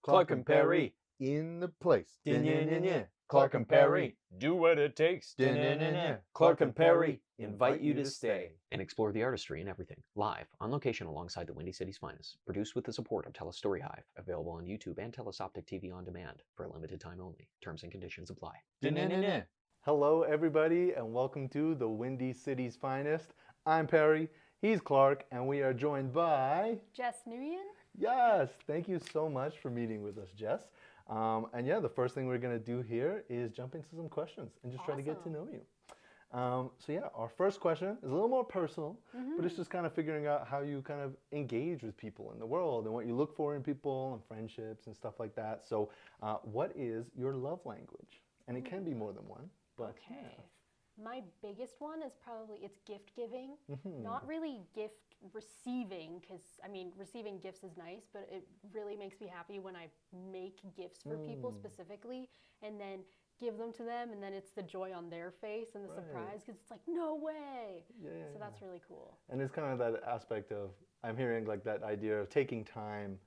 Clark and Perry. In the place. Clark and Perry. Do what it takes. Clark and Perry invite you to stay. And explore the artistry in everything, live, on location alongside the Windy City's finest. Produced with the support of TELUS Story Hive. Available on YouTube and TELUS Optic TV on demand. For a limited time only. Terms and conditions apply. Hello, everybody, and welcome to the Windy City's finest. I'm Perry, he's Clark, and we are joined by... Jess Nguyen. Yes, thank you so much for meeting with us, Jess. And yeah, the first thing we're going to do here is jump into some questions and just try to get to know you. So yeah, our first question is a little more personal, but it's just kind of figuring out how you kind of engage with people in the world and what you look for in people and friendships and stuff like that. So what is your love language? And it can be more than one, but okay. Yeah. My biggest one is probably, it's gift giving. Not really gift receiving, because I mean, receiving gifts is nice, but it really makes me happy when I make gifts for people specifically and then give them to them, and then it's the joy on their face and the surprise, because it's like, no way. So that's really cool. And it's kind of that aspect of, I'm hearing like that idea of taking time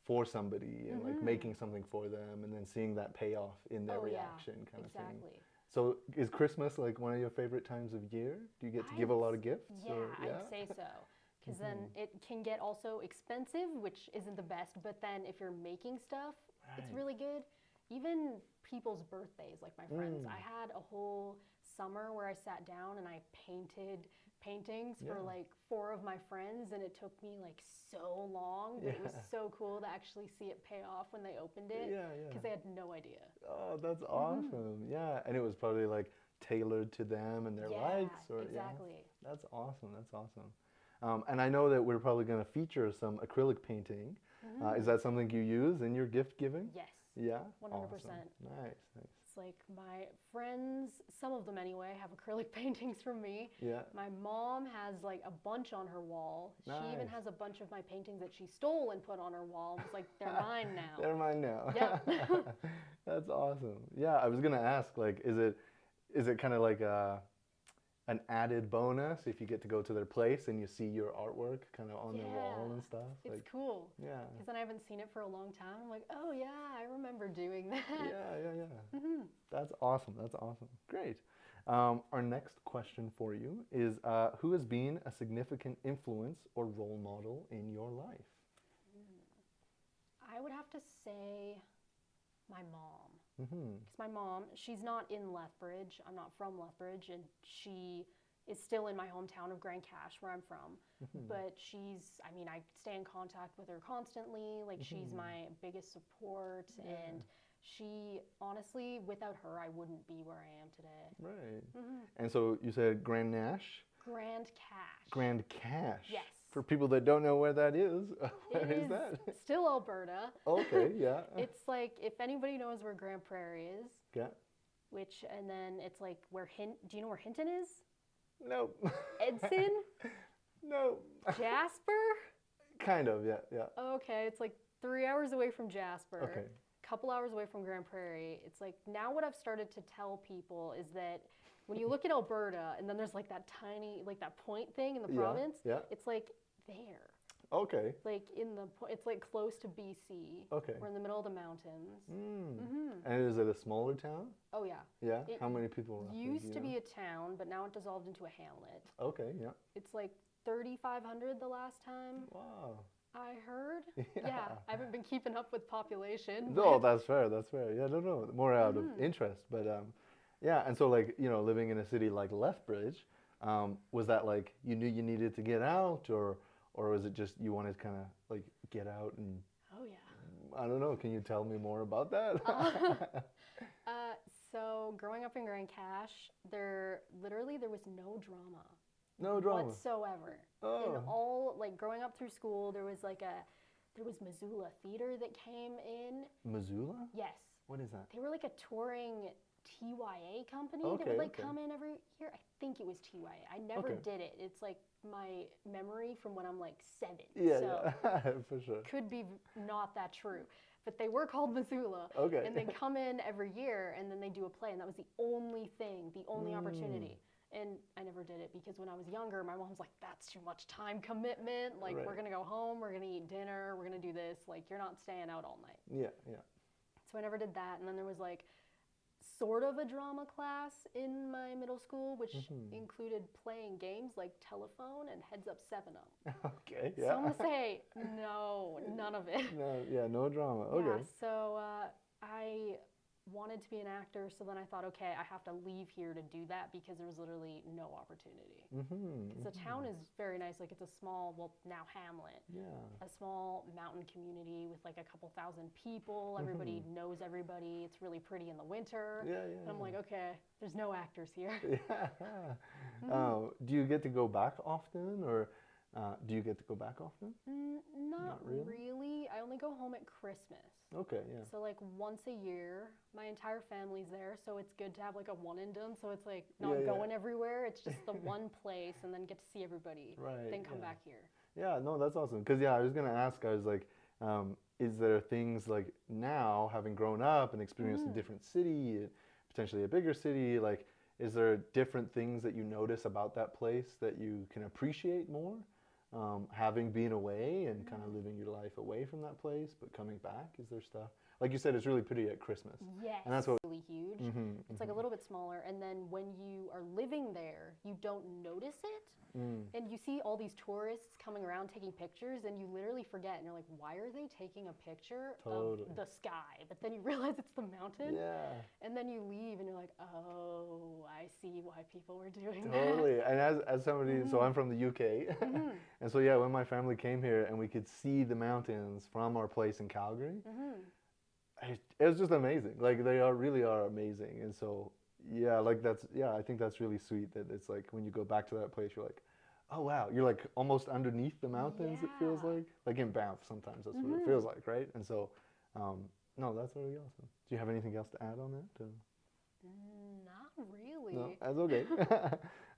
for somebody and like making something for them and then seeing that payoff in their reaction kind of thing. So is Christmas like one of your favorite times of year? Do you get to give a lot of gifts? Yeah, I'd say so. Because then it can get also expensive, which isn't the best, but then if you're making stuff, it's really good. Even people's birthdays, like my friends. I had a whole summer where I sat down and I painted paintings for like 4 of my friends, and it took me like so long, but it was so cool to actually see it pay off when they opened it, because they had no idea. Oh, that's awesome. Yeah, and it was probably like tailored to them and their likes. Or, exactly. Yeah. That's awesome, that's awesome. And I know that we're probably going to feature some acrylic painting. Is that something you use in your gift giving? Yes. Yeah? 100%. Awesome. Nice. It's like my friends, some of them anyway, have acrylic paintings from me. Yeah. My mom has like a bunch on her wall. Nice. She even has a bunch of my paintings that she stole and put on her wall. It's like, they're mine now. They're mine now. Yeah. That's awesome. Yeah, I was going to ask, like, is it kind of like an added bonus if you get to go to their place and you see your artwork kind of on their wall and stuff? It's like, cool. Yeah. Because then I haven't seen it for a long time. I'm like, oh yeah, I remember doing that. Yeah. That's awesome. That's awesome. Great. Our next question for you is, who has been a significant influence or role model in your life? I would have to say my mom. Because my mom, she's not in Lethbridge. I'm not from Lethbridge, and she is still in my hometown of Grand Cache, where I'm from. But she's, I mean, I stay in contact with her constantly. Like, she's my biggest support, and she, honestly, without her, I wouldn't be where I am today. Right. And so you said Grand Nash? Grand Cache. Grand Cache? Yes. For people that don't know where that is, where is that? Still Alberta. Okay, yeah. It's like, if anybody knows where Grand Prairie is. Yeah. Which, and then it's like where do you know where Hinton is? No. Edson? No. Jasper? Kind of, yeah. Okay, it's like 3 hours away from Jasper. Okay. Couple hours away from Grand Prairie. It's like, now what I've started to tell people is that when you look at Alberta and then there's like that tiny, like that point thing in the province, it's like there. Okay. Like it's like close to BC. Okay. We're in the middle of the mountains. And is it a smaller town? Oh yeah. Yeah? How many people? Used to be a town, but now it dissolved into a hamlet. Okay, yeah. It's like 3,500 the last time. Wow. I heard. Yeah. I haven't been keeping up with population. No, that's fair. Yeah, no. More out of interest. But yeah, and so like, you know, living in a city like Lethbridge, was that like you knew you needed to get out, or was it just you wanted to kind of like get out and... Oh yeah. I don't know. Can you tell me more about that? So growing up in Grand Cache, there was no drama. No drama whatsoever. In all, like, growing up through school, there was Missoula Theater that came in. Missoula? Yes. What is that? They were like a touring TYA company that would like come in every year. I think it was TYA. I never did it. It's like my memory from when I'm like 7. Yeah, for sure. Could be not that true. But they were called Missoula. Okay. And they come in every year, and then they do a play, and that was the only thing, the only opportunity. And I never did it because when I was younger, my mom's like, that's too much time commitment. Like, Right. we're going to go home, we're going to eat dinner, we're going to do this. Like, you're not staying out all night. Yeah, yeah. So I never did that. And then there was like sort of a drama class in my middle school, which included playing games like telephone and Heads Up 7-Up. Okay, So yeah. I'm going to say, no, none of it. No, yeah, no drama. Okay. Yeah, so I wanted to be an actor, so then I thought, okay, I have to leave here to do that because there was literally no opportunity. Because the town is very nice, like it's a small, well, now hamlet, Yeah. a small mountain community with like a couple thousand people. Everybody knows everybody. It's really pretty in the winter. Yeah, yeah. And I'm like, okay, there's no actors here. Yeah. Do you get to go back often, or do you get to go back often? Not really? really. I only go home at Christmas. Okay, yeah. So like once a year, my entire family's there, so it's good to have like a one and done. So it's like not going everywhere. It's just the one place, and then get to see everybody. Right, Then come yeah. back here. Yeah, no, that's awesome. Because, yeah, I was going to ask, I was like, is there things like now, having grown up and experienced a different city, potentially a bigger city, like, is there different things that you notice about that place that you can appreciate more? Having been away and kind of living your life away from that place, but coming back, is there stuff? Like you said, it's really pretty at Christmas. Yes, And that's what. really huge. It's like a little bit smaller, and then when you are living there, you don't notice it. And you see all these tourists coming around taking pictures, and you literally forget, and you're like, why are they taking a picture of the sky? But then you realize it's the mountain. Yeah. And then you leave, and you're like, oh, I see why people were doing Totally. And as somebody, so I'm from the UK. And so, yeah, when my family came here and we could see the mountains from our place in Calgary, it was just amazing. Like, they really are amazing. And so, yeah, like I think that's really sweet that it's like when you go back to that place, you're like, oh, wow. You're like almost underneath the mountains, it feels like. Like in Banff, sometimes that's what it feels like, right? And so, no, that's really awesome. Do you have anything else to add on that? Not really. No, that's okay.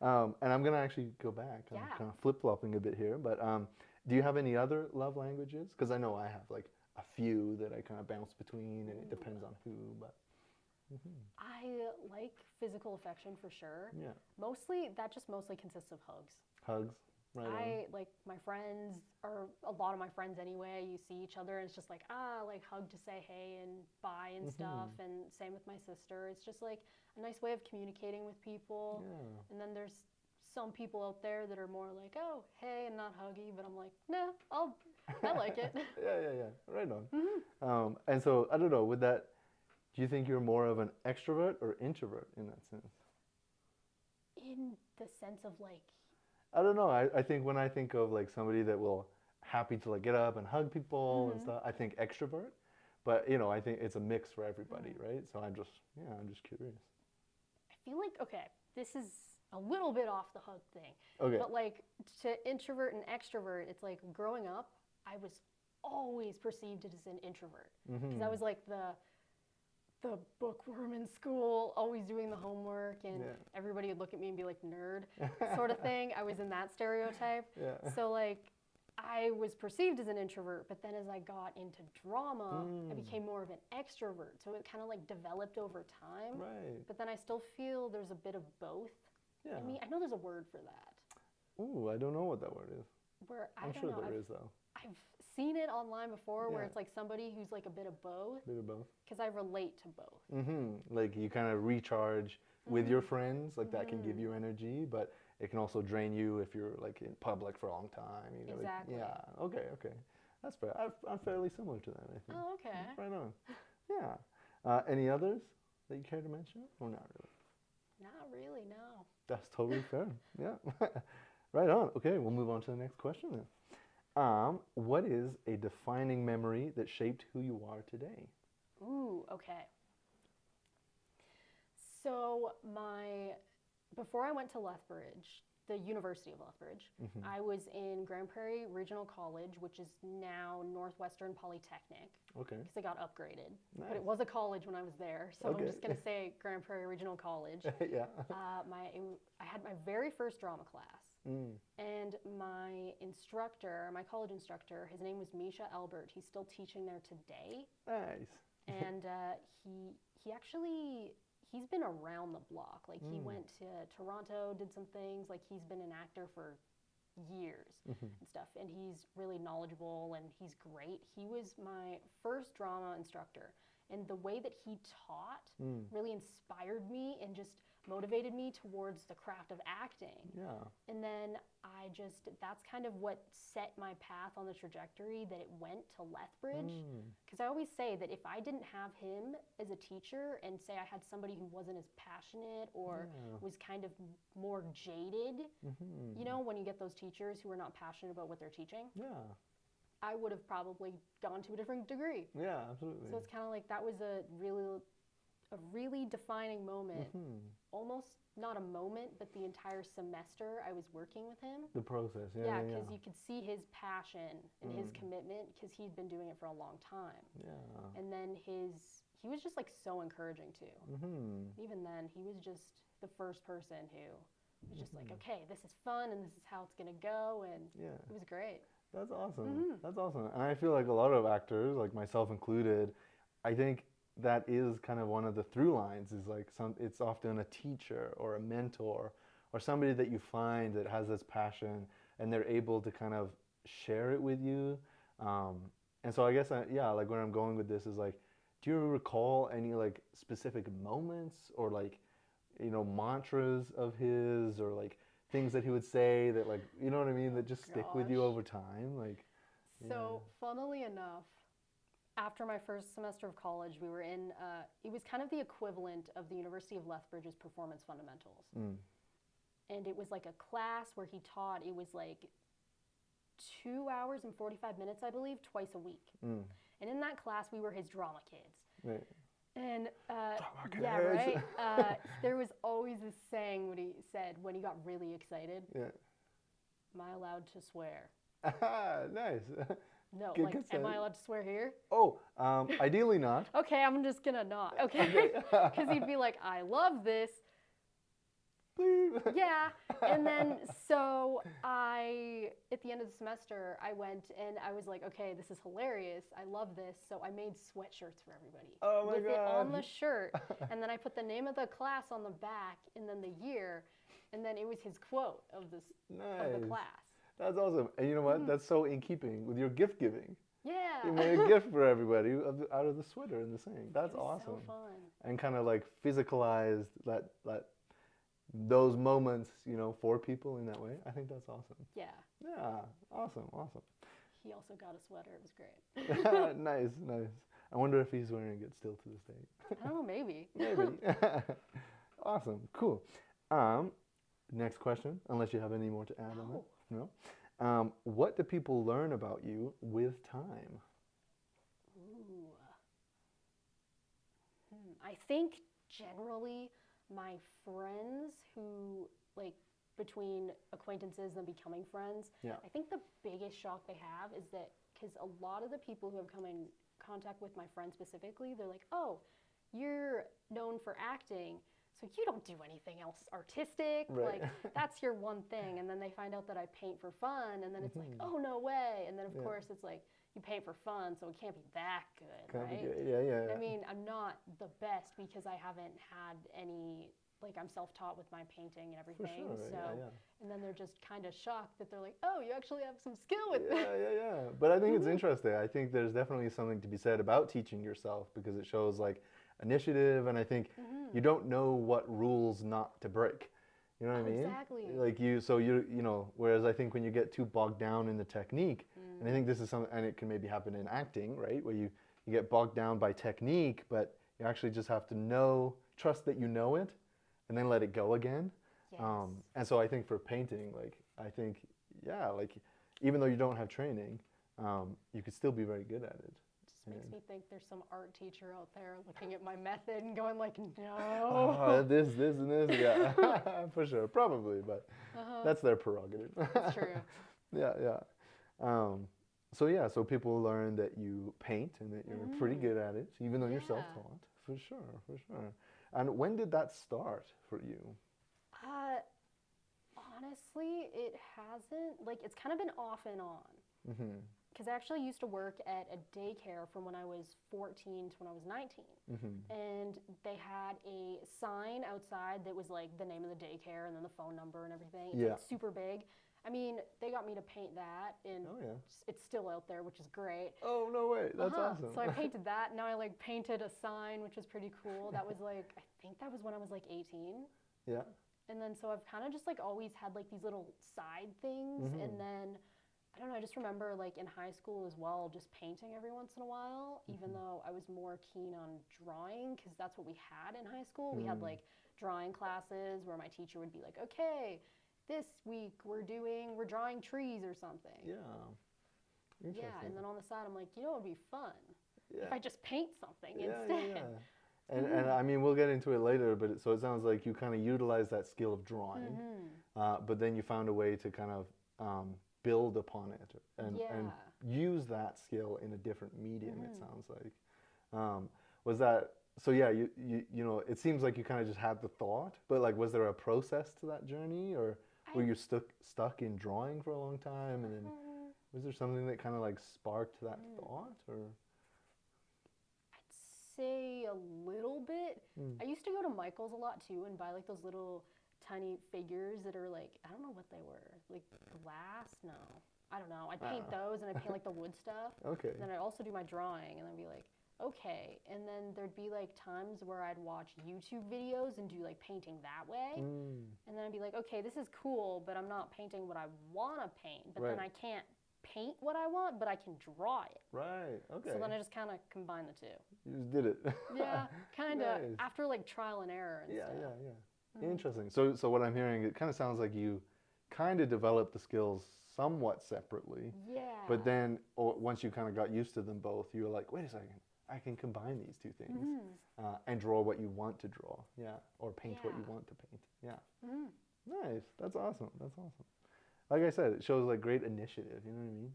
And I'm going to actually go back. I'm kind of flip-flopping a bit here. But do you have any other love languages? Because I know I have like a few that I kind of bounce between, and it depends on who. But I like physical affection for sure. yeah, That just mostly consists of hugs. hugs. Right on. I like my friends, or a lot of my friends anyway, you see each other and it's just like, like hug to say hey and bye and stuff. And same with my sister. It's just like a nice way of communicating with people. Yeah. And then there's some people out there that are more like, oh, hey, and not huggy. But I'm like, no, I like it. Yeah. Right on. And so, I don't know, do you think you're more of an extrovert or introvert in that sense? In the sense of like, I don't know. I think when I think of like somebody that will happy to like get up and hug people and stuff, I think extrovert. But, I think it's a mix for everybody, right? So I'm just curious. I feel like, okay, this is a little bit off the hug thing. Okay. But like to introvert and extrovert, it's like growing up, I was always perceived as an introvert. Because I was like the bookworm in school, always doing the homework, and everybody would look at me and be like, nerd, sort of thing. I was in that stereotype. Yeah. So like, I was perceived as an introvert, but then as I got into drama, I became more of an extrovert. So it kind of like developed over time. Right. But then I still feel there's a bit of both. Yeah. I mean, I know there's a word for that. Ooh, I don't know what that word is. Where I'm don't sure know, there is though. I've seen it online before where Yeah. it's like somebody who's like a bit of both. Bit of both. Because I relate to both. Like you kind of recharge with your friends, like that can give you energy, but it can also drain you if you're like in public for a long time. Like, Exactly. yeah. Okay. That's fair. I'm fairly similar to that, I think. Oh, okay. Right on. Yeah. Any others that you care to mention? Or not really? Not really, no. That's totally fair. Yeah. Right on. Okay, we'll move on to the next question then. What is a defining memory that shaped who you are today? Ooh, okay. So before I went to Lethbridge, the University of Lethbridge, I was in Grand Prairie Regional College, which is now Northwestern Polytechnic. Okay. Because it got upgraded. Nice. But it was a college when I was there, so Okay. I'm just going to say Grand Prairie Regional College. Yeah. I had my very first drama class, and my instructor, my college instructor, his name was Misha Albert. He's still teaching there today. Nice. And he he's been around the block. Like he went to Toronto, did some things. Like he's been an actor for years and stuff, and he's really knowledgeable and he's great. He was my first drama instructor, and the way that he taught really inspired me and just motivated me towards the craft of acting. Yeah. And then that's kind of what set my path on the trajectory that it went to Lethbridge. Because I always say that if I didn't have him as a teacher and say I had somebody who wasn't as passionate or was kind of more jaded, you know, when you get those teachers who are not passionate about what they're teaching, I would have probably gone to a different degree. Yeah, absolutely. So it's kind of like that was a really defining moment. Almost not a moment, but the entire semester I was working with him. The process, Yeah, because you could see his passion and his commitment because he'd been doing it for a long time. Yeah. And then he was just like so encouraging too. Even then, he was just the first person who was just like, okay, this is fun and this is how it's gonna go, and it was great. That's awesome. That's awesome. And I feel like a lot of actors, like myself included, I think that is kind of one of the through lines is like it's often a teacher or a mentor or somebody that you find that has this passion and they're able to kind of share it with you. And so I guess, like where I'm going with this is like, do you recall any like specific moments or like, you know, mantras of his or like things that he would say that like, you know what I mean, that just stick with you over time? Like, so funnily enough, after my first semester of college, we were in, it was kind of the equivalent of the University of Lethbridge's Performance Fundamentals. And it was like a class where he taught, it was like 2 hours and 45 minutes, I believe, twice a week. And in that class, we were his drama kids. Right. And Drama kids. yeah, right? There was always this saying what he said when he got really excited. Yeah. Am I allowed to swear? Nice. No, Good like, consent. am I allowed to swear here? Oh, ideally not. Okay, I'm just gonna not. Okay, because he'd be like, I love this. Please. Yeah, and then so at the end of the semester, I went and I was like, okay, this is hilarious. I love this. So I made sweatshirts for everybody. Oh my with it on God. the shirt, and then I put the name of the class on the back, and then the year, and then it was his quote of the class. That's awesome. And you know what? That's so in keeping with your gift giving. Yeah. You made a gift for everybody out of the sweater and the saying. That's It was awesome. so fun. And kind of like physicalized those moments, you know, for people in that way. I think that's awesome. Yeah. Yeah. Awesome. He also got a sweater. It was great. Nice. I wonder if he's wearing it still to this day. I don't know, maybe. Maybe. Awesome. Cool. Next question, unless you have any more to add on that. No. What do people learn about you with time? Ooh. I think generally my friends who, like, between acquaintances and becoming friends, I think the biggest shock they have is that, because a lot of the people who have come in contact with my friends specifically, they're like, oh, you're known for acting, so you don't do anything else artistic, Right. like that's your one thing. And then they find out that I paint for fun, and then it's like, oh, no way. And then of course it's like, you paint for fun, so it can't be that good, right? Yeah. I mean, I'm not the best because I haven't had any, like, I'm self-taught with my painting and everything. For sure, so, and then they're just kind of shocked that they're like, oh, you actually have some skill with this. Yeah. But I think it's interesting. I think there's definitely something to be said about teaching yourself because it shows like initiative, and I think you don't know what rules not to break. You know what I mean? Exactly. Like you know, whereas I think when you get too bogged down in the technique, and I think this is something, and it can maybe happen in acting, right? Where you get bogged down by technique, but you actually just have to trust that you know it, and then let it go again. Yes. And so I think for painting, like, I think, like, even though you don't have training, you could still be very good at it. Just makes me think there's some art teacher out there looking at my method and going like, no. This and this, yeah, for sure, probably, but that's their prerogative. That's true. Yeah. So people learn that you paint and that you're pretty good at it, even though you're self-taught, for sure. And when did that start for you? Honestly, it hasn't, like, it's kind of been off and on. because I actually used to work at a daycare from when I was 14 to when I was 19. And they had a sign outside that was like the name of the daycare and then the phone number and everything. It's like super big. I mean, they got me to paint that, and it's still out there, which is great. Oh, no way. That's awesome. So I painted that. Now I like painted a sign, which was pretty cool. That was like, I think that was when I was like 18. Yeah. And then so I've kind of just like always had like these little side things. And then, I don't know, I just remember like in high school as well, just painting every once in a while, even though I was more keen on drawing, because that's what we had in high school. We had like drawing classes where my teacher would be like, okay, this week we're drawing trees or something. Yeah. Interesting. Yeah, and then on the side I'm like, you know, it would be fun Yeah. if I just paint something instead. Yeah. And I mean, we'll get into it later, but so it sounds like you kind of utilize that skill of drawing, but then you found a way to kind of build upon it and use that skill in a different medium, it sounds like. Was that, so yeah, you know, it seems like you kind of just had the thought, but like, was there a process to that journey, or were you stuck in drawing for a long time, and then was there something that kind of like sparked that thought, or? I'd say a little bit. I used to go to Michael's a lot too and buy like those little tiny figures that are like, I don't know what they were, like glass? No, I don't know. I'd paint those, and I'd paint like the wood stuff. Okay. And then I'd also do my drawing, and then be like, okay. And then there'd be like times where I'd watch YouTube videos and do like painting that way. And then I'd be like, okay, this is cool, but I'm not painting what I want to paint. But then I can't paint what I want, but I can draw it. Right, okay. So then I just kind of combine the two. You just did it. Yeah, kind of Nice. after like trial and error and stuff. Yeah. Interesting. So what I'm hearing, it kind of sounds like you kind of developed the skills somewhat separately. Yeah. But then once you kind of got used to them both, you were like, wait a second, I can combine these two things and draw what you want to draw. Yeah. Or paint what you want to paint. Yeah. Nice. That's awesome. That's awesome. Like I said, it shows like great initiative. You know what I mean?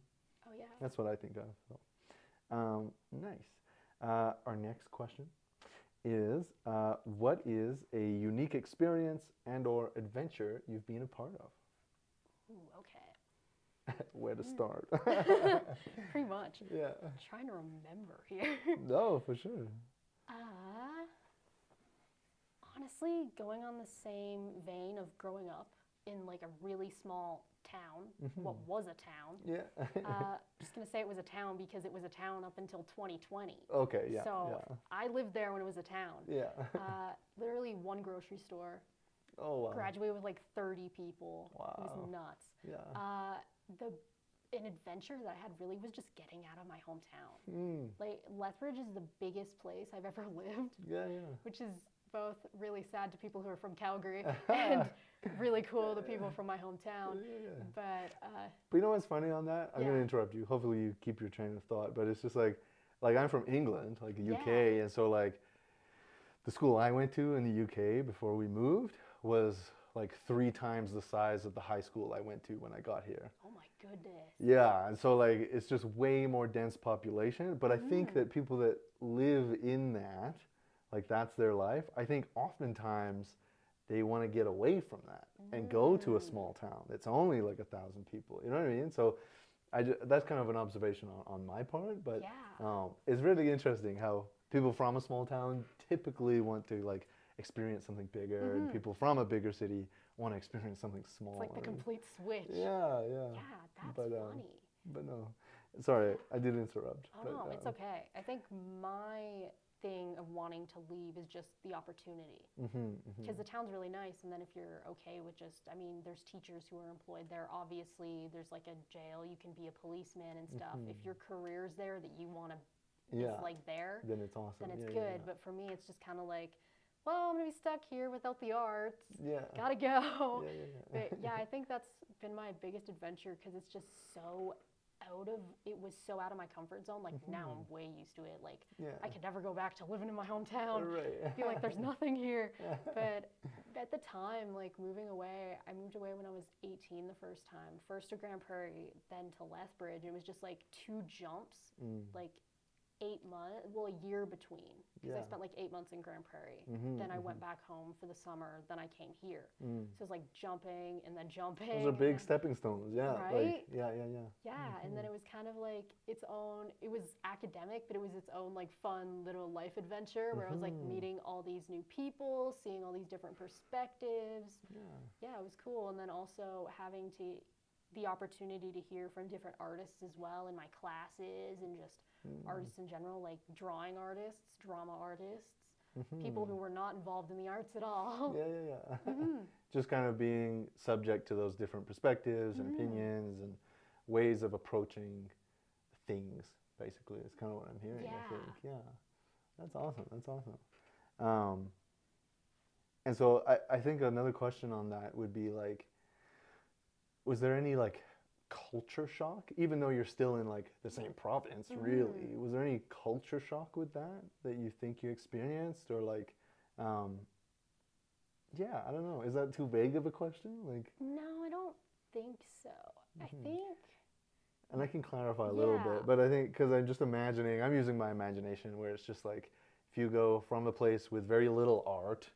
Oh yeah. That's what I think of. So. Nice. Our next question is, what is a unique experience and or adventure you've been a part of? Ooh, okay. Where to start? Pretty much. Yeah. I'm trying to remember here. No, for sure. Honestly, going on the same vein of growing up in like a really small town, what was a town. Yeah. Just gonna say it was a town because it was a town up until 2020. Okay, yeah. So I lived there when it was a town. Yeah. Literally one grocery store. Oh, wow. Graduated with like 30 people. Wow. It was nuts. Yeah. An adventure that I had really was just getting out of my hometown. Like Lethbridge is the biggest place I've ever lived. Yeah. Which is both really sad to people who are from Calgary and really cool to people from my hometown. But you know what's funny on that? I'm going to interrupt you. Hopefully you keep your train of thought. But it's just like I'm from England, like the UK. And so like the school I went to in the UK before we moved was like 3 times the size of the high school I went to when I got here. Oh my goodness. Yeah, and so like it's just way more dense population. But I think that people that live in that, like that's their life, I think oftentimes they want to get away from that and go to a small town. It's only like 1,000 people, you know what I mean? So that's kind of an observation on my part, but it's really interesting how people from a small town typically want to like experience something bigger, and people from a bigger city want to experience something small. It's like the complete switch. Yeah. Yeah, that's funny. But no, sorry, I did interrupt. Oh no, it's okay. I think my thing of wanting to leave is just the opportunity, because the town's really nice, and then if you're okay with just, I mean, there's teachers who are employed there, obviously there's like a jail, you can be a policeman and stuff. If your career's there that you want to is like there, then it's awesome, then it's good. But for me it's just kind of like, well, I'm gonna be stuck here without the arts, gotta go. But yeah, I think that's been my biggest adventure, because it's just so out of my comfort zone. Like now I'm way used to it. Like I could never go back to living in my hometown. I feel like there's nothing here. But at the time, like moving away, I moved away when I was 18 the first time. First to Grand Prairie, then to Lethbridge. It was just like 2 jumps, like 8 months, well, a year between, because I Yeah. spent like 8 months in Grand Prairie. Mhm, Then I mhm. went back home for the summer. Then I came here. Mm. So it was like jumping and then jumping. Those are and big then- stepping stones. Yeah. Like, Right? yeah, yeah, yeah. Yeah, and then it was kind of like its own, it was academic, but it was its own like fun little life adventure where I was like Mhm. meeting all these new people, seeing all these different perspectives. Yeah. Yeah, it was cool. And then also having the opportunity to hear from different artists as well in my classes and just artists in general, like drawing artists, drama artists, people who were not involved in the arts at all. Yeah, yeah, yeah. Just kind of being subject to those different perspectives and opinions and ways of approaching things, basically. It's kind of what I'm hearing, I think. Yeah. Yeah. That's awesome. That's awesome. And so I think another question on that would be like, was there any like culture shock, even though you're still in like the same province, really? Was there any culture shock with that you think you experienced, or like, yeah, I don't know. Is that too vague of a question? Like, No, I don't think so. I think, and I can clarify a little Yeah. bit, but I think because I'm just imagining, I'm using my imagination where it's just like, if you go from a place with very little art,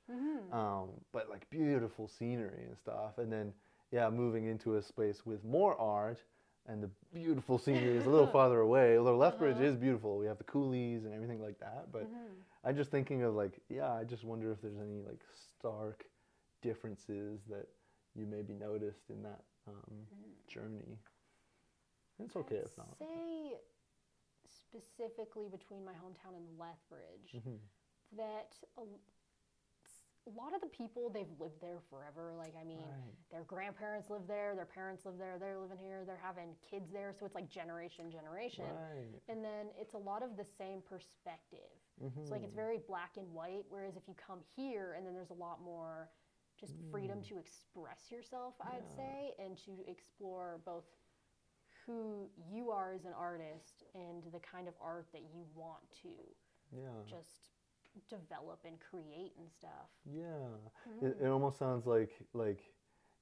but like beautiful scenery and stuff, and then yeah, moving into a space with more art and the beautiful scenery is a little farther away. Although Lethbridge is beautiful, we have the coulees and everything like that. But I'm just thinking of like, yeah, I just wonder if there's any like stark differences that you maybe noticed in that journey. It's okay if not. say specifically between my hometown and Lethbridge that a lot of the people, they've lived there forever. Like, I mean, Right. their grandparents live there, their parents live there, they're living here, they're having kids there. So it's like generation. Right. And then it's a lot of the same perspective. So like it's very black and white, whereas if you come here and then there's a lot more just freedom to express yourself, I'd say, and to explore both who you are as an artist and the kind of art that you want to Yeah. just develop and create and stuff. Yeah. It almost sounds like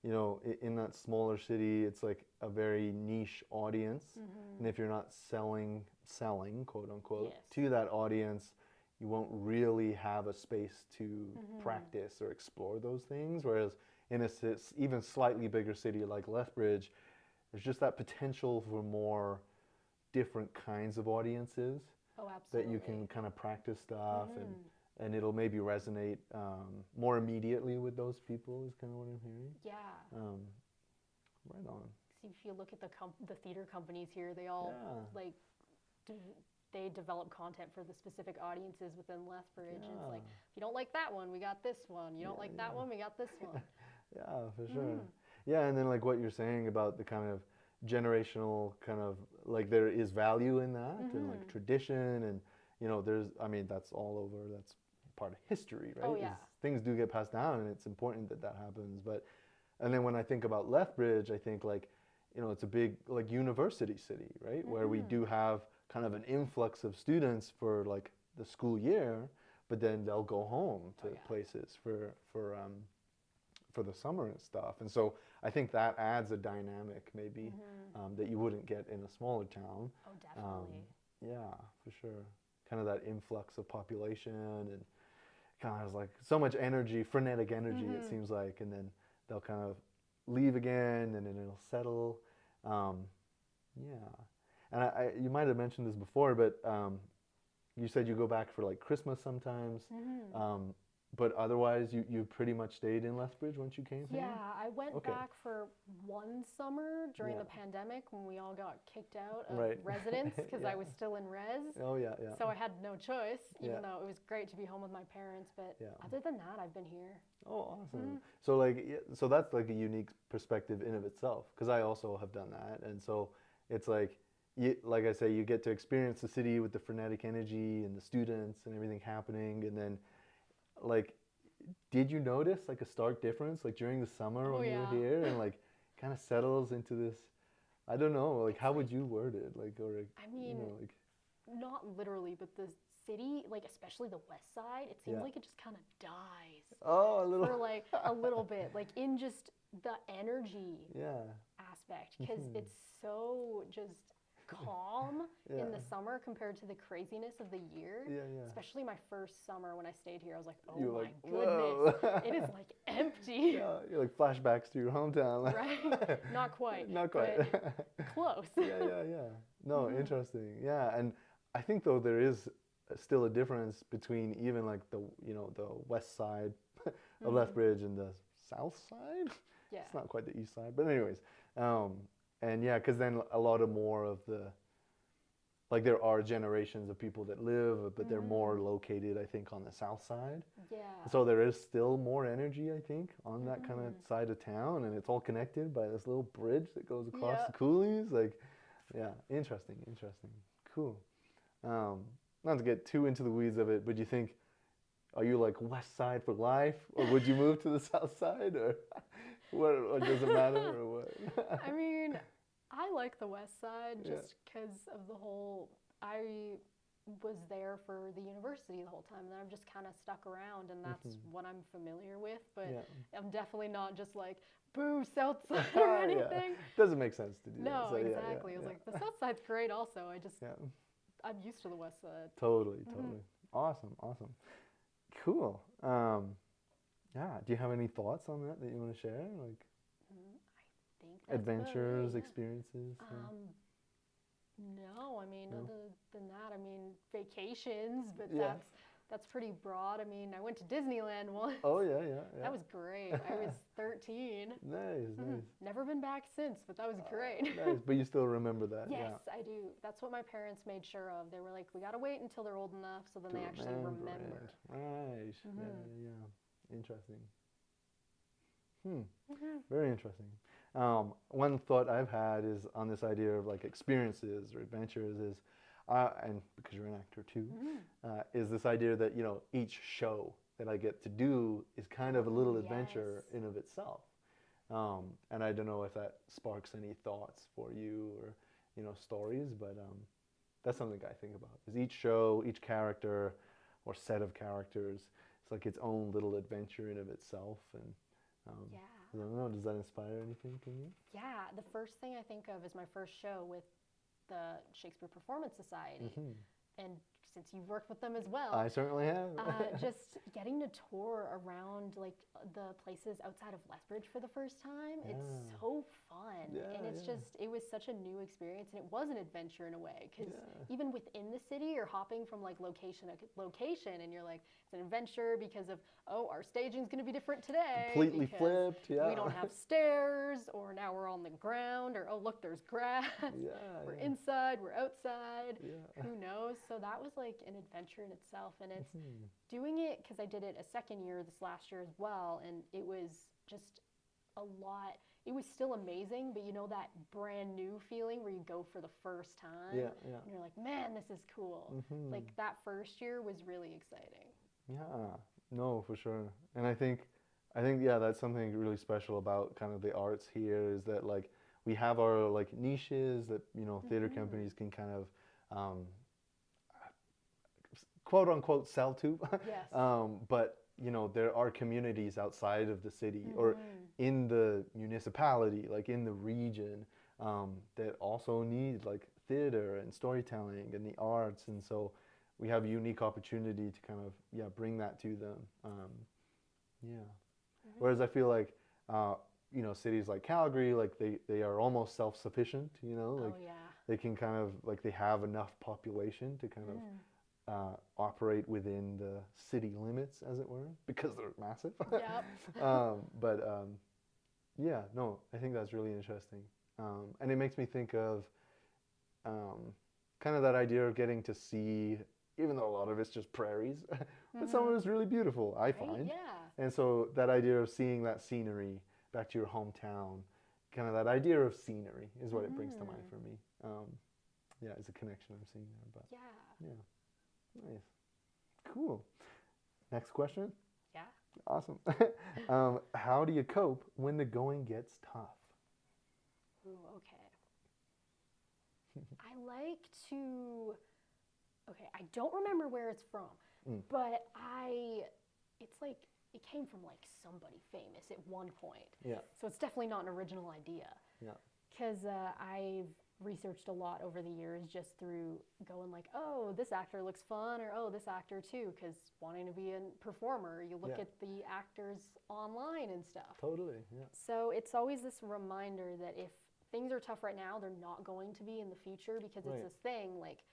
you know, in that smaller city, it's like a very niche audience, and if you're not selling quote unquote Yes. to that audience, you won't really have a space to practice or explore those things. Whereas in a even slightly bigger city like Lethbridge, there's just that potential for more different kinds of audiences Oh, that absolutely. you can kind of practice stuff and it'll maybe resonate more immediately with those people is kind of what I'm hearing. Yeah. Right on. See, if you look at the theater companies here, they all like they develop content for the specific audiences within Lethbridge. It's like, if you don't like that one, we got this one. You don't like that one, we got this one. Yeah, for sure. Yeah, and then like what you're saying about the kind of generational kind of like there is value in that and like tradition and you know I mean that's all over, that's part of history, right? Oh, yeah. Things do get passed down and it's important that that happens. But and then when I think about Lethbridge, I think like, you know, it's a big like university city, right? Where we do have kind of an influx of students for like the school year, but then they'll go home to places for the summer and stuff. And so I think that adds a dynamic maybe that you wouldn't get in a smaller town. Oh, definitely. Yeah, for sure. Kind of that influx of population and kind of like so much energy, frenetic energy it seems like, and then they'll kind of leave again and then it'll settle. Yeah. And you might have mentioned this before, but you said you go back for like Christmas sometimes. But otherwise, you pretty much stayed in Lethbridge once you came here? Yeah, I went back for one summer during the Yeah. pandemic when we all got kicked out of Right. residence because I Yeah. was still in res. Oh, yeah, yeah. So I had no choice, even Yeah. though it was great to be home with my parents. But Yeah. other than that, I've been here. Oh, awesome. So like, so that's like a unique perspective in of itself, because I also have done that. And so it's like, like I say, you get to experience the city with the frenetic energy and the students and everything happening. And then like, did you notice like a stark difference like during the summer when you were here and like kind of settles into this, I don't know, like how would you word it? Like, or, I mean, you know, like, not literally, but the city, like especially the west side, it seems like it just kind of dies oh, a little, for like a little bit, like in just the energy yeah. aspect, because it's so just calm Yeah. in the summer compared to the craziness of the year. Yeah, yeah. Especially my first summer when I stayed here, I was like, oh You're my like, goodness, whoa. it is like empty. Yeah, you're like flashbacks to your hometown. Right? Not quite. Not quite. but close. Yeah. No, interesting. Yeah, and I think though there is still a difference between even like the the west side of Lethbridge and the south side. Yeah. It's not quite the east side, but anyways, and yeah, because then a lot of more of the like there are generations of people that live, but they're more located, I think, on the south side. Yeah. So there is still more energy, I think, on that kind of side of town, and it's all connected by this little bridge that goes across the coulees. Like, yeah, interesting. Cool. Not to get too into the weeds of it, but you think, are you like west side for life, or would you move to the south side, or what? Or does it matter, or what? I mean, I like the west side just because of the whole. I was there for the university the whole time, and I've just kind of stuck around, and that's what I'm familiar with. But I'm definitely not just like boo south side or anything. Doesn't make sense to do that. No, So, exactly. I was like, the south side's great. Also, I'm used to the west side. Totally. Awesome. Cool. Yeah. Do you have any thoughts on that you want to share? Like I think that's adventures, about it, experiences? No, I mean, other than that, I mean, vacations, but Yeah. that's pretty broad. I mean, I went to Disneyland once. Oh yeah. That was great. I was 13. Nice. Never been back since, but that was great. Nice. But you still remember that? Yes, I do. That's what my parents made sure of. They were like, we got to wait until they're old enough so then they actually remember. It. Right. Yeah. Interesting. Very interesting. One thought I've had is on this idea of like experiences or adventures is, and because you're an actor too, is this idea that each show that I get to do is kind of a little adventure in of itself. And I don't know if that sparks any thoughts for you or stories, but that's something I think about. Is each show, each character or set of characters, it's like its own little adventure in of itself, and I don't know, does that inspire anything in you? Yeah, the first thing I think of is my first show with the Shakespeare Performance Society. And since you've worked with them as well. I certainly have. Just getting to tour around like the places outside of Lethbridge for the first time, it's so fun. And it's just, it was such a new experience, and it was an adventure in a way, because even within the city, you're hopping from like location to location, and you're like, it's an adventure because of, our staging's going to be different today. Completely flipped, We don't have stairs, or now we're on the ground, or look, there's grass. We're inside, we're outside. Who knows? So that was like an adventure in itself, and it's doing it because I did it a second year this last year as well, and it was just a lot. It was still amazing, but that brand new feeling where you go for the first time, and you're like, man, this is cool. Like that first year was really exciting. Yeah, no, for sure. And I think that's something really special about kind of the arts here, is that like we have our like niches that theater companies can kind of quote unquote sell to. But there are communities outside of the city or in the municipality, like in the region, that also need like theater and storytelling and the arts, and so we have a unique opportunity to kind of bring that to them. Whereas I feel like cities like Calgary, like they are almost self-sufficient, like they can kind of like they have enough population to kind of operate within the city limits, as it were, because they're massive. No, I think that's really interesting, and it makes me think of kind of that idea of getting to see, even though a lot of it's just prairies, but some of it's really beautiful, I find. And so that idea of seeing that scenery back to your hometown, kind of that idea of scenery is what it brings to mind for me. It's a connection I'm seeing there. But nice, cool. Next question. Awesome. How do you cope when the going gets tough? Ooh, okay. I like to. Okay, I don't remember where it's from, but it's like, it came from like somebody famous at one point. So it's definitely not an original idea. Because researched a lot over the years just through going like, oh, this actor looks fun, or oh, this actor too, because wanting to be a performer, you look Yeah. at the actors online and stuff. Totally. Yeah. So it's always this reminder that if things are tough right now, they're not going to be in the future, because Right. it's this thing like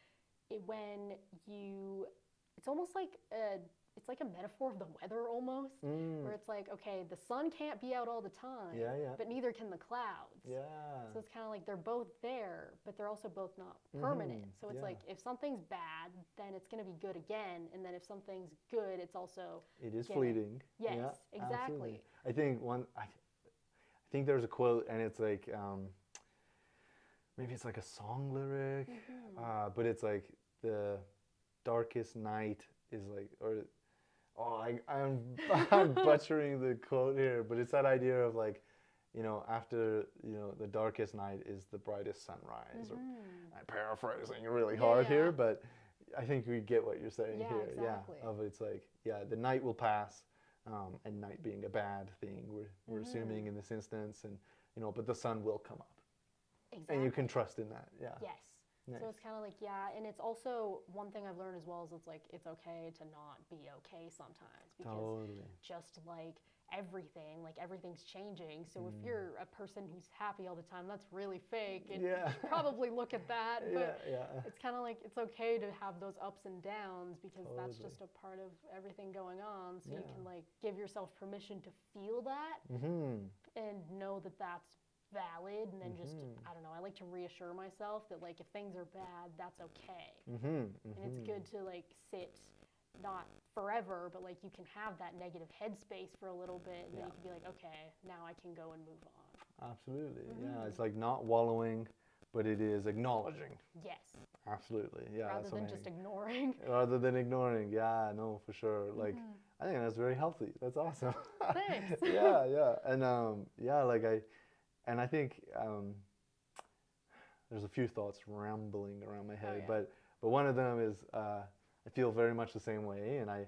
when you, it's almost like it's like a metaphor of the weather almost, where it's like, okay, the sun can't be out all the time, Yeah, yeah. but neither can the clouds. Yeah. So it's kind of like they're both there, but they're also both not permanent. So it's yeah. like if something's bad, then it's going to be good again, and then if something's good, it's also It is getting- fleeting. Yes, Yeah, exactly. absolutely. I think there's a quote, and it's like maybe it's like a song lyric, but it's like the darkest night is like, or I'm butchering the quote here, but it's that idea of like, after the darkest night is the brightest sunrise. Or, I'm paraphrasing really hard here, but I think we get what you're saying Yeah, here. exactly. Yeah, of it's like, the night will pass, and night being a bad thing, we're assuming in this instance, and but the sun will come up, Exactly. and you can trust in that. Yeah. Yes. Nice. So it's kind of like, and it's also one thing I've learned as well is it's like it's okay to not be okay sometimes, because Totally. just like everything's changing. So if you're a person who's happy all the time, that's really fake, and you should probably look at that. But it's kind of like it's okay to have those ups and downs, because that's just a part of everything going on. So you can like give yourself permission to feel that and know that that's valid, and then just I don't know, I like to reassure myself that like if things are bad, that's okay. And it's good to like sit, not forever, but like you can have that negative headspace for a little bit, and then you can be like, okay, now I can go and move on. Absolutely. Yeah, it's like not wallowing, but it is acknowledging. Yes. Absolutely. Yeah. Rather that's than amazing. just ignoring. Rather than ignoring. Yeah, no, for sure. Like I think that's very healthy. That's awesome. Thanks. yeah. And I think there's a few thoughts rambling around my head, but one of them is I feel very much the same way, and I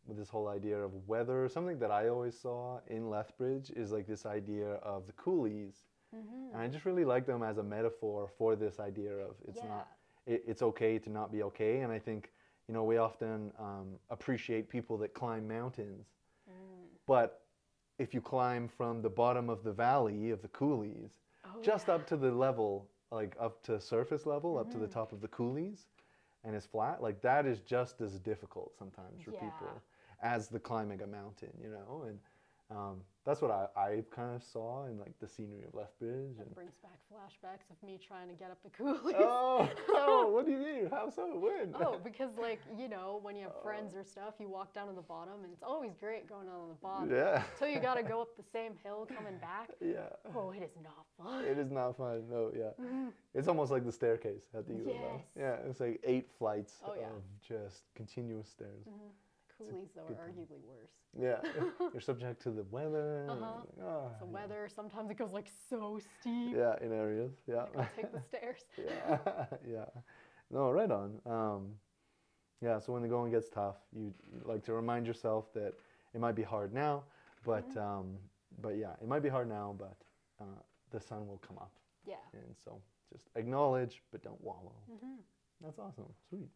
with this whole idea of weather, something that I always saw in Lethbridge is like this idea of the coolies, and I just really like them as a metaphor for this idea of it's okay to not be okay. And I think we often appreciate people that climb mountains, but if you climb from the bottom of the valley of the coulees, just up to the level, like up to surface level, up to the top of the coulees, and it's flat, like that is just as difficult sometimes for people as the climbing a mountain, and that's what I kind of saw in like the scenery of Lethbridge. That brings back flashbacks of me trying to get up the coulees. Oh, what do you mean? How so? When? Oh, because like, when you have friends or stuff, you walk down to the bottom, and it's always great going on the bottom. Yeah. Until you got to go up the same hill coming back. Yeah. Oh, it is not fun. It is not fun. No, yeah. It's almost like the staircase at the U. Yeah, it's like 8 flights of just continuous stairs. Coolies, though, are arguably worse. Yeah, you're subject to the weather. The weather, sometimes it goes like so steep. Yeah, in areas. Yeah. Like, I'll take the stairs. Yeah. No, right on. Yeah, so when the going gets tough, you like to remind yourself that it might be hard now, but yeah, it might be hard now, but the sun will come up. Yeah. And so just acknowledge, but don't wallow. That's awesome. Sweet.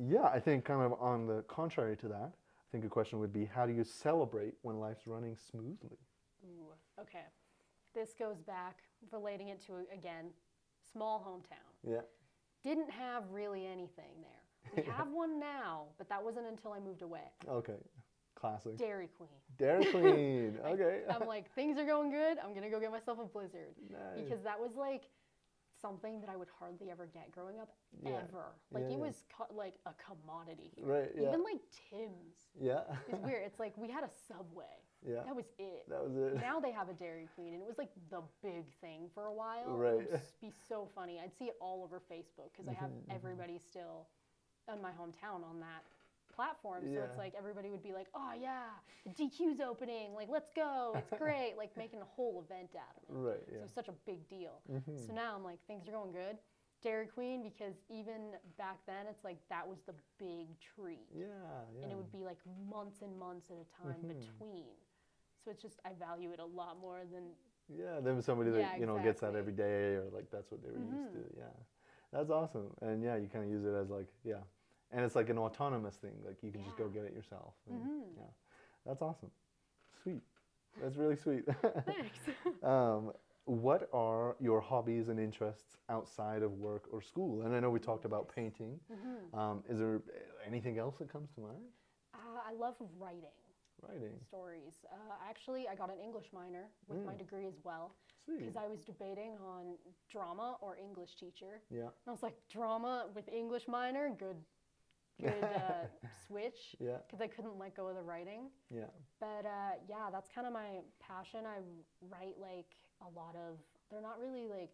Yeah, I think kind of on the contrary to that, I think a question would be, how do you celebrate when life's running smoothly? Ooh, okay. This goes back, relating it to, again, small hometown. Yeah. Didn't have really anything there. We have one now, but that wasn't until I moved away. Okay. Classic. Dairy Queen. Dairy Queen. Okay. I'm like, things are going good. I'm going to go get myself a Blizzard. Nice. Because that was like something that I would hardly ever get growing up, ever. Like it was like a commodity here. Right, yeah. Even like Tim's. Yeah. It's weird. It's like we had a Subway. Yeah. That was it. That was it. Now they have a Dairy Queen, and it was like the big thing for a while. Right. It would just be so funny. I'd see it all over Facebook because I have everybody still in my hometown on that platform. So it's like everybody would be like, oh yeah, the DQ's opening. Like, let's go. It's great. Like making a whole event out of it. Right, yeah. So it's such a big deal. So now I'm like, things are going good. Dairy Queen, because even back then, it's like that was the big treat. Yeah. And it would be like months and months at a time between. So it's just, I value it a lot more than Yeah, then somebody that Yeah, gets that exactly. every day, or like that's what they were used to. Yeah, that's awesome. And yeah, you kind of use it as like and it's like an autonomous thing. Like you can just go Yeah. get it yourself. And, Yeah, that's awesome. Sweet. That's really sweet. Thanks. What are your hobbies and interests outside of work or school? And I know we talked about painting. Is there anything else that comes to mind? I love writing Writing. stories. Actually, I got an English minor with my degree as well. Sweet. Because I was debating on drama or English teacher. Yeah. And I was like, drama with English minor, good switch. Yeah. Because I couldn't let go of the writing. Yeah. But yeah, that's kind of my passion. I write like a lot of, they're not really like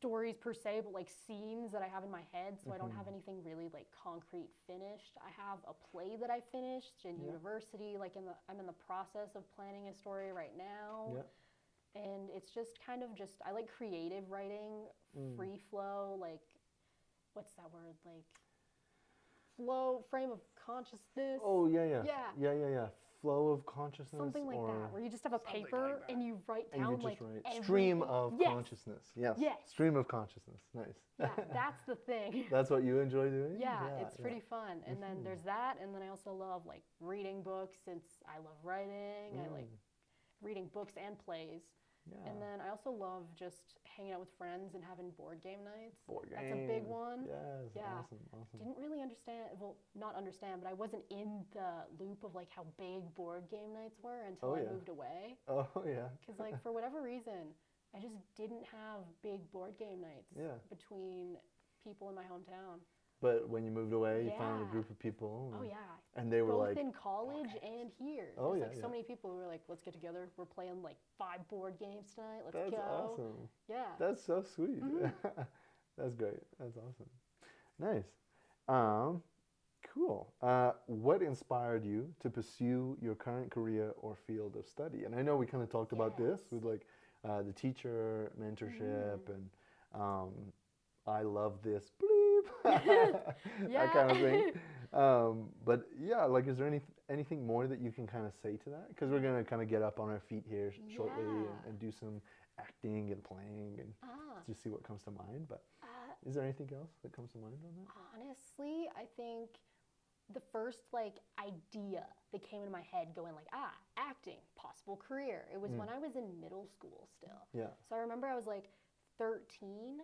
stories per se, but like scenes that I have in my head. So I don't have anything really like concrete finished. I have a play that I finished in university. Like I'm in the process of planning a story right now. Yeah. And it's just kind of I like creative writing, free flow, like, what's that word? Like, flow, frame of consciousness. Oh, yeah. Yeah. Flow of consciousness. Something like that, where you just have a paper and you write And down you just like write stream of Yes. consciousness. Yes. Yes. Stream of consciousness. Nice. Yeah, that's the thing. That's what you enjoy doing? Yeah, it's pretty fun. And then there's that, and then I also love like reading books since I love writing. I like reading books and plays. Yeah. And then I also love just hanging out with friends and having board game nights. Board That's a big games. one. Yes. Yeah. Awesome. Didn't really understand, well, not understand, but I wasn't in the loop of like how big board game nights were until I moved away. Oh, yeah. Because like for whatever reason, I just didn't have big board game nights between people in my hometown. But when you moved away, you found a Yeah. group of people. Oh yeah. And they were Both like, in college and here. Oh, There's yeah, like so many people who were like, let's get together. We're playing like 5 board games tonight. Let's that's go. awesome. Yeah. That's so sweet. That's great. That's awesome. Nice. Cool. What inspired you to pursue your current career or field of study? And I know we kind of talked about this with like the teacher mentorship and I love this bleep, that kind of thing. But yeah, like, is there anything more that you can kind of say to that? Because we're gonna kind of get up on our feet here shortly and do some acting and playing and just see what comes to mind. But is there anything else that comes to mind on that? Honestly, I think the first like idea that came into my head going like, acting, possible career. It was when I was in middle school still. Yeah. So I remember I was like 13,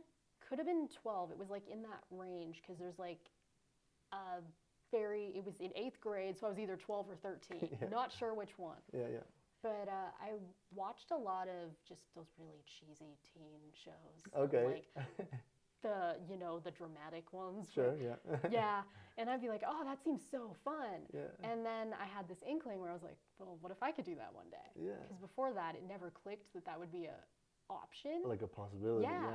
could have been 12. It was like in that range because there's like it was in 8th grade, so I was either 12 or 13. Not sure which one. Yeah. But I watched a lot of just those really cheesy teen shows. Okay. Like the dramatic ones. Sure, where- yeah. yeah. And I'd be like, oh, that seems so fun. Yeah. And then I had this inkling where I was like, well, what if I could do that one day? Yeah. Because before that, it never clicked that would be a option. Like a possibility. Yeah.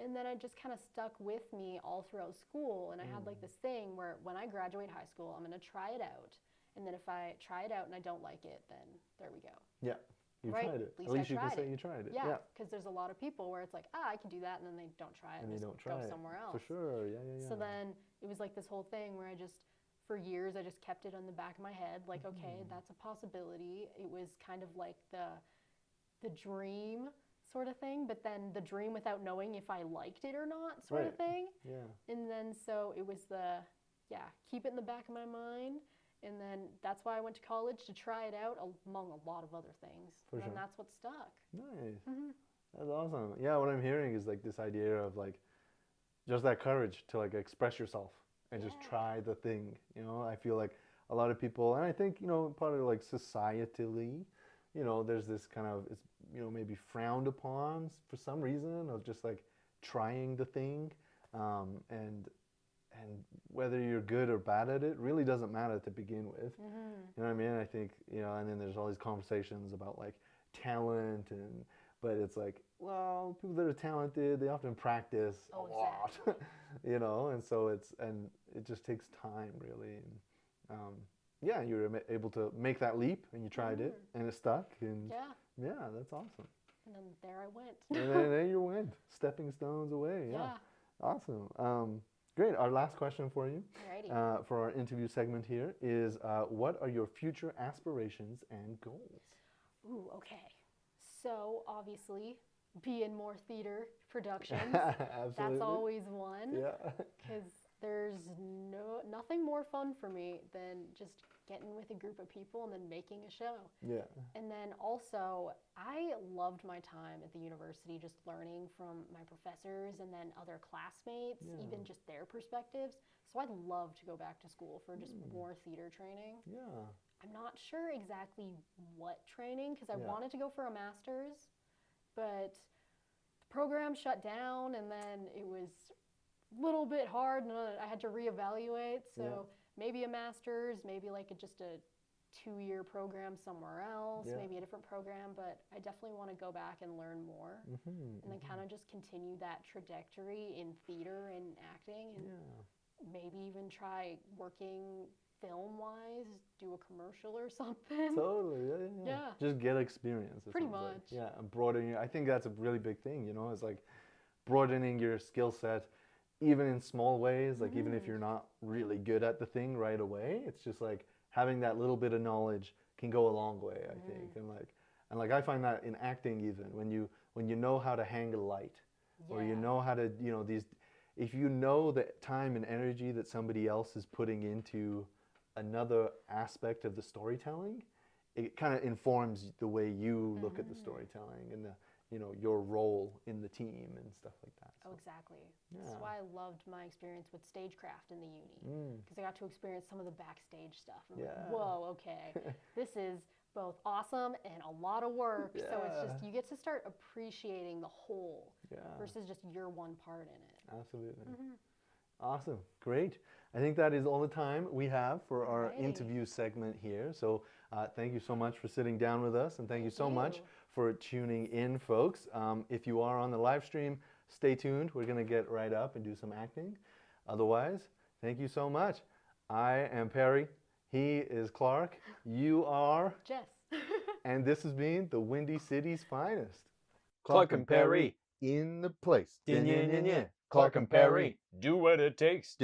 And then it just kind of stuck with me all throughout school. And I had like this thing where when I graduate high school, I'm going to try it out. And then if I try it out and I don't like it, then there we go. Yeah. You Right? tried it. At At least least I you can tried say it. you tried it. Yeah, because there's a lot of people where it's like, I can do that, and then they don't try it And they just don't try go it. somewhere else. For sure. Yeah. So then it was like this whole thing where for years, I just kept it on the back of my head, like, okay, that's a possibility. It was kind of like the dream sort of thing, but then the dream without knowing if I liked it or not sort of thing. Yeah. And then so it was keep it in the back of my mind. And then that's why I went to college, to try it out among a lot of other things. For and sure. that's what stuck. Nice. That's awesome. Yeah, what I'm hearing is like this idea of like just that courage to like express yourself and just try the thing. I feel like a lot of people, and I think, part of like societally, there's this kind of, it's, maybe frowned upon for some reason of just like trying the thing. And whether you're good or bad at it really doesn't matter to begin with. You know what I mean? I think, and then there's all these conversations about like talent but it's like, well, people that are talented, they often practice a lot, and so it just takes time really. And, you were able to make that leap and you tried it and it stuck and yeah, that's awesome. And then there I went. And then there you went, stepping stones away. Yeah. Awesome. Great. Our last question for you, for our interview segment here is, what are your future aspirations and goals? Ooh, okay. So obviously, be in more theater productions. Absolutely. That's always one. Yeah. Because there's nothing more fun for me than just getting with a group of people and then making a show. Yeah. And then also, I loved my time at the university just learning from my professors and then other classmates, even just their perspectives. So I'd love to go back to school for just more theater training. Yeah. I'm not sure exactly what training, because I wanted to go for a master's, but the program shut down and then it was a little bit hard and I had to reevaluate. So maybe a master's, maybe like just a 2-year program somewhere else, maybe a different program, but I definitely want to go back and learn more and then kind of just continue that trajectory in theater and acting and maybe even try working film-wise, do a commercial or something. Totally, yeah. Just get experience. Pretty much. Yeah, and broadening. I think that's a really big thing, you know, it's like broadening your skill set, even in small ways, like even if you're not really good at the thing right away, it's just like having that little bit of knowledge can go a long way, I think. And like I find that in acting, even when you know how to hang a light, or you know how to, you know, if you know the time and energy that somebody else is putting into another aspect of the storytelling, it kind of informs the way you look at the storytelling and the, you know, your role in the team and stuff like that. So. Oh, exactly. That's why I loved my experience with stagecraft in the uni, because I got to experience some of the backstage stuff. I'm like, whoa, okay, this is both awesome and a lot of work. So it's just, you get to start appreciating the whole versus just your one part in it. Absolutely. Awesome. Great. I think that is all the time we have for our interview segment here. So thank you so much for sitting down with us, and thank you so much for tuning in, folks. If you are on the live stream, stay tuned. We're going to get right up and do some acting. Otherwise, thank you so much. I am Perry. He is Clark. You are Jess. And this has been the Windy City's finest. Clark and Perry. In the place. Clark and Perry, do what it takes.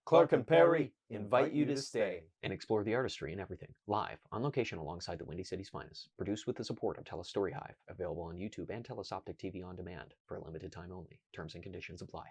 Clark and Perry, invite you to stay. And explore the artistry in everything, live, on location alongside the Windy City's finest. Produced with the support of TELUS Story Hive, available on YouTube and TELUS Optic TV on demand for a limited time only. Terms and conditions apply.